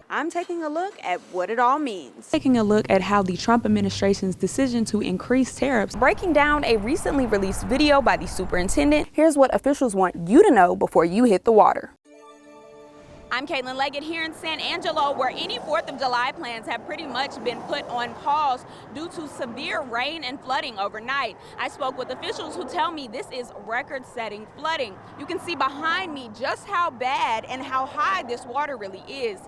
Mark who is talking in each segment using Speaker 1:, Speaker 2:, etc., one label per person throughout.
Speaker 1: I'm taking a look at what it all means.
Speaker 2: Taking a look at how the Trump administration's decision to increase tariffs.
Speaker 1: Breaking down a recently released video by the superintendent. Here's what officials want you to know before you hit the water. I'm Caitlin Leggett here in San Angelo, where any 4th of July plans have pretty much been put on pause due to severe rain and flooding overnight. I spoke with officials who tell me this is record-setting flooding. You can see behind me just how bad and how high this water really is.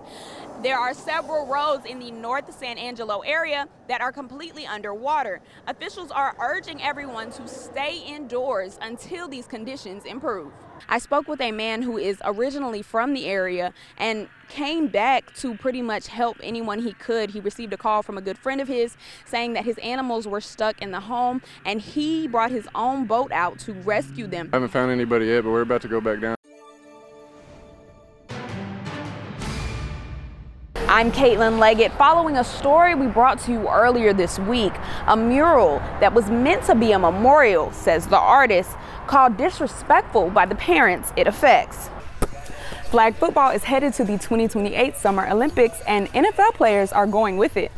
Speaker 1: There are several roads in the North San Angelo area that are completely underwater. Officials are urging everyone to stay indoors until these conditions improve. I spoke with a man who is originally from the area and came back to pretty much help anyone he could. He received a call from a good friend of his saying that his animals were stuck in the home and he brought his own boat out to rescue them.
Speaker 3: I haven't found anybody yet, but we're about to go back down.
Speaker 1: I'm Caitlin Leggett, following a story we brought to you earlier this week. A mural that was meant to be a memorial, says the artist, called disrespectful by the parents it affects. Flag football is headed to the 2028 Summer Olympics and NFL players are going with it.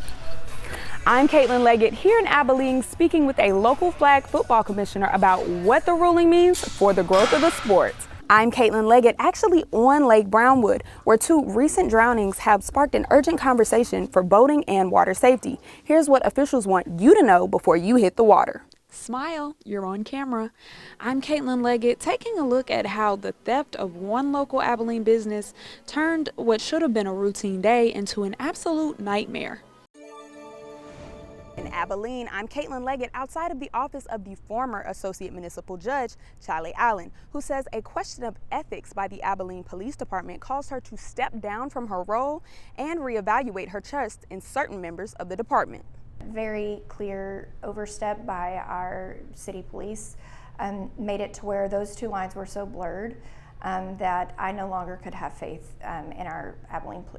Speaker 1: I'm Caitlin Leggett here in Abilene speaking with a local flag football commissioner about what the ruling means for the growth of the sport. I'm Caitlin Leggett, actually on Lake Brownwood, where 2 recent drownings have sparked an urgent conversation for boating and water safety. Here's what officials want you to know before you hit the water.
Speaker 2: Smile, you're on camera. I'm Caitlin Leggett, taking a look at how the theft of one local Abilene business turned what should have been a routine day into an absolute nightmare.
Speaker 1: In Abilene, I'm Caitlin Leggett outside of the office of the former Associate Municipal Judge, Charlie Allen, who says a question of ethics by the Abilene Police Department caused her to step down from her role and reevaluate her trust in certain members of the department.
Speaker 4: Very clear overstep by our city police made it to where those 2 lines were so blurred that I no longer could have faith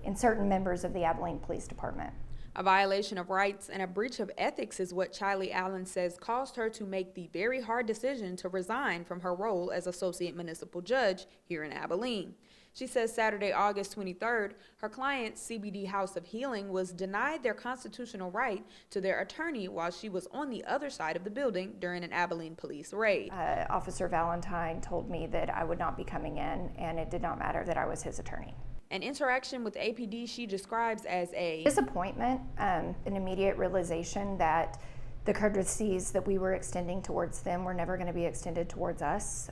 Speaker 4: in certain members of the Abilene Police Department.
Speaker 2: A violation of rights and a breach of ethics is what Charlie Allen says caused her to make the very hard decision to resign from her role as Associate Municipal Judge here in Abilene. She says Saturday, August 23rd, her client, CBD House of Healing, was denied their constitutional right to their attorney while she was on the other side of the building during an Abilene police raid.
Speaker 4: Officer Valentine told me that I would not be coming in, and it did not matter that I was his attorney.
Speaker 2: An interaction with APD she describes as a
Speaker 4: disappointment, an immediate realization that the courtesies that we were extending towards them were never going to be extended towards us.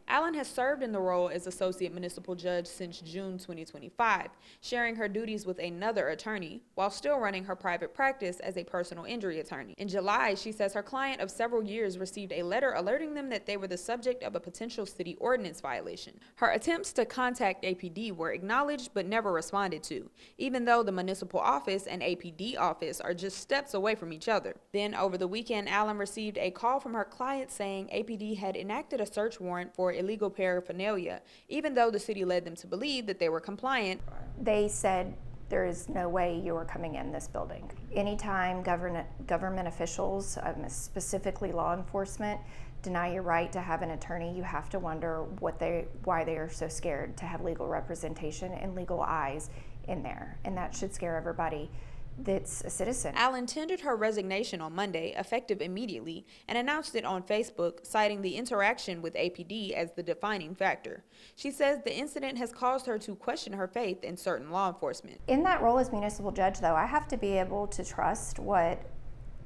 Speaker 2: Allen has served in the role as Associate Municipal Judge since June 2025, sharing her duties with another attorney while still running her private practice as a personal injury attorney. In July, she says her client of several years received a letter alerting them that they were the subject of a potential city ordinance violation. Her attempts to contact APD were acknowledged but never responded to, even though the municipal office and APD office are just steps away from each other. Then over the weekend, Allen received a call from her client saying APD had enacted a search warrant for illegal paraphernalia, even though the city led them to believe that they were compliant.
Speaker 4: They said, there is no way you are coming in this building. Anytime government officials, specifically law enforcement, deny your right to have an attorney, you have to wonder why they are so scared to have legal representation and legal eyes in there. And that should scare everybody that's a citizen.
Speaker 2: Allen tendered her resignation on Monday, effective immediately, and announced it on Facebook, citing the interaction with APD as the defining factor. She says the incident has caused her to question her faith in certain law enforcement.
Speaker 4: In that role as municipal judge, though, I have to be able to trust what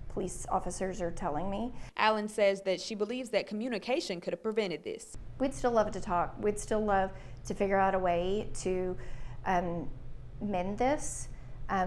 Speaker 4: police officers are telling me.
Speaker 2: Allen says that she believes that communication could have prevented this.
Speaker 4: We'd still love to talk. We'd still love to figure out a way to mend this.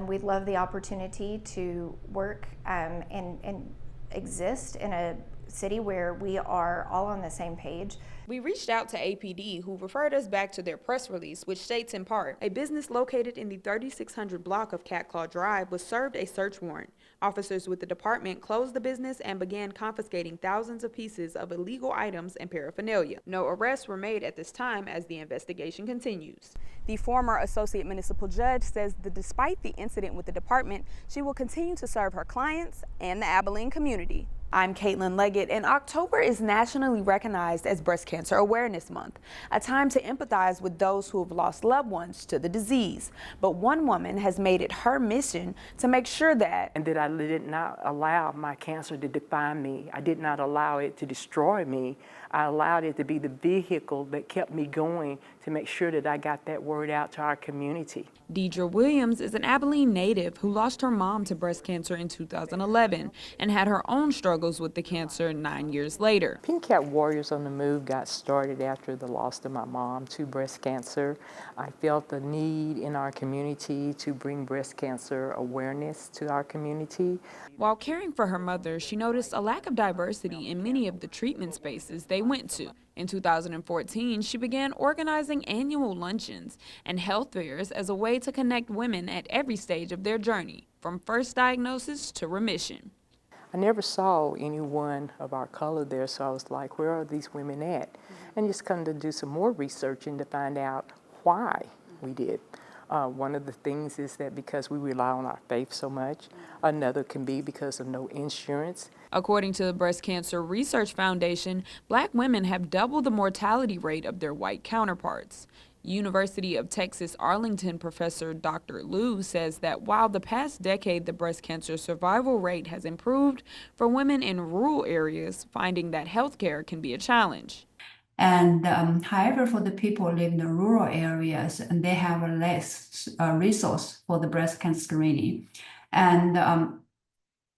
Speaker 4: We'd love the opportunity to work and exist in a city where we are all on the same page.
Speaker 2: We reached out to APD, who referred us back to their press release, which states in part, a business located in the 3600 block of Cat Claw Drive was served a search warrant. Officers with the department closed the business and began confiscating thousands of pieces of illegal items and paraphernalia. No arrests were made at this time as the investigation continues.
Speaker 1: The former Associate Municipal Judge says that despite the incident with the department, she will continue to serve her clients and the Abilene community. I'm Caitlin Leggett, and October is nationally recognized as Breast Cancer Awareness Month, a time to empathize with those who have lost loved ones to the disease. But one woman has made it her mission to make sure that
Speaker 5: I did not allow my cancer to define me. I did not allow it to destroy me. I allowed it to be the vehicle that kept me going to make sure that I got that word out to our community.
Speaker 2: Deidre Williams is an Abilene native who lost her mom to breast cancer in 2011 and had her own struggles with the cancer 9 years later.
Speaker 5: Pink Cap Warriors on the Move got started after the loss of my mom to breast cancer. I felt the need in our community to bring breast cancer awareness to our community.
Speaker 2: While caring for her mother, she noticed a lack of diversity in many of the treatment spaces they went to. In 2014, she began organizing annual luncheons and health fairs as a way to connect women at every stage of their journey, from first diagnosis to remission.
Speaker 5: I never saw anyone of our color there, so I was like, where are these women at? And just kind of do some more research and to find out why we did. One of the things is that because we rely on our faith so much, another can be because of no insurance.
Speaker 2: According to the Breast Cancer Research Foundation, Black women have double the mortality rate of their white counterparts. University of Texas Arlington professor Dr. Liu says that while the past decade the breast cancer survival rate has improved, for women in rural areas, finding that health care can be a challenge.
Speaker 6: And however, for the people who live in the rural areas, and they have less resource for the breast cancer screening, and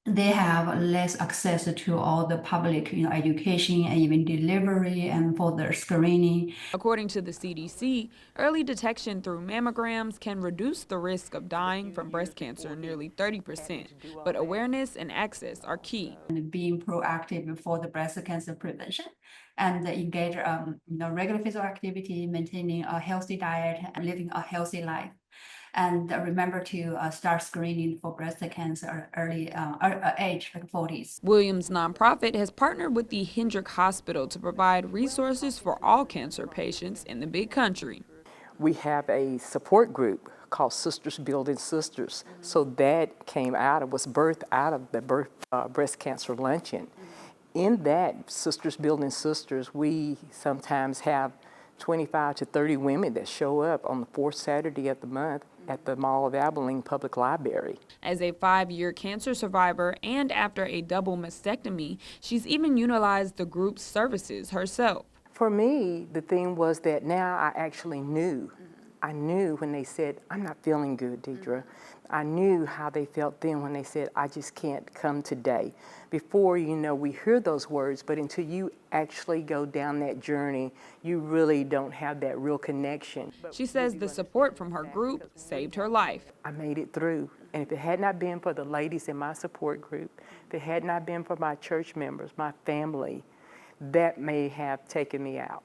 Speaker 6: they have less access to all the public, education and even delivery and for their screening.
Speaker 2: According to the CDC, early detection through mammograms can reduce the risk of dying from breast cancer nearly 30%, but awareness and access are key.
Speaker 6: And being proactive for the breast cancer prevention and engage regular physical activity, maintaining a healthy diet and living a healthy life. And remember to start screening for breast cancer early age, like 40s.
Speaker 2: Williams' nonprofit has partnered with the Hendrick Hospital to provide resources for all cancer patients in the big country.
Speaker 5: We have a support group called Sisters Building Sisters. So that was birthed out of the breast cancer luncheon. In that Sisters Building Sisters, we sometimes have 25 to 30 women that show up on the fourth Saturday of the month at the Mall of Abilene Public Library.
Speaker 2: As a 5-year cancer survivor and after a double mastectomy, she's even utilized the group's services herself.
Speaker 5: For me, the thing was that now I actually knew. I knew when they said, I'm not feeling good, Deidre. I knew how they felt then when they said, I just can't come today. Before, we hear those words, but until you actually go down that journey, you really don't have that real connection.
Speaker 2: She says the support from her group saved her life.
Speaker 5: I made it through. And if it had not been for the ladies in my support group, if it had not been for my church members, my family, that may have taken me out.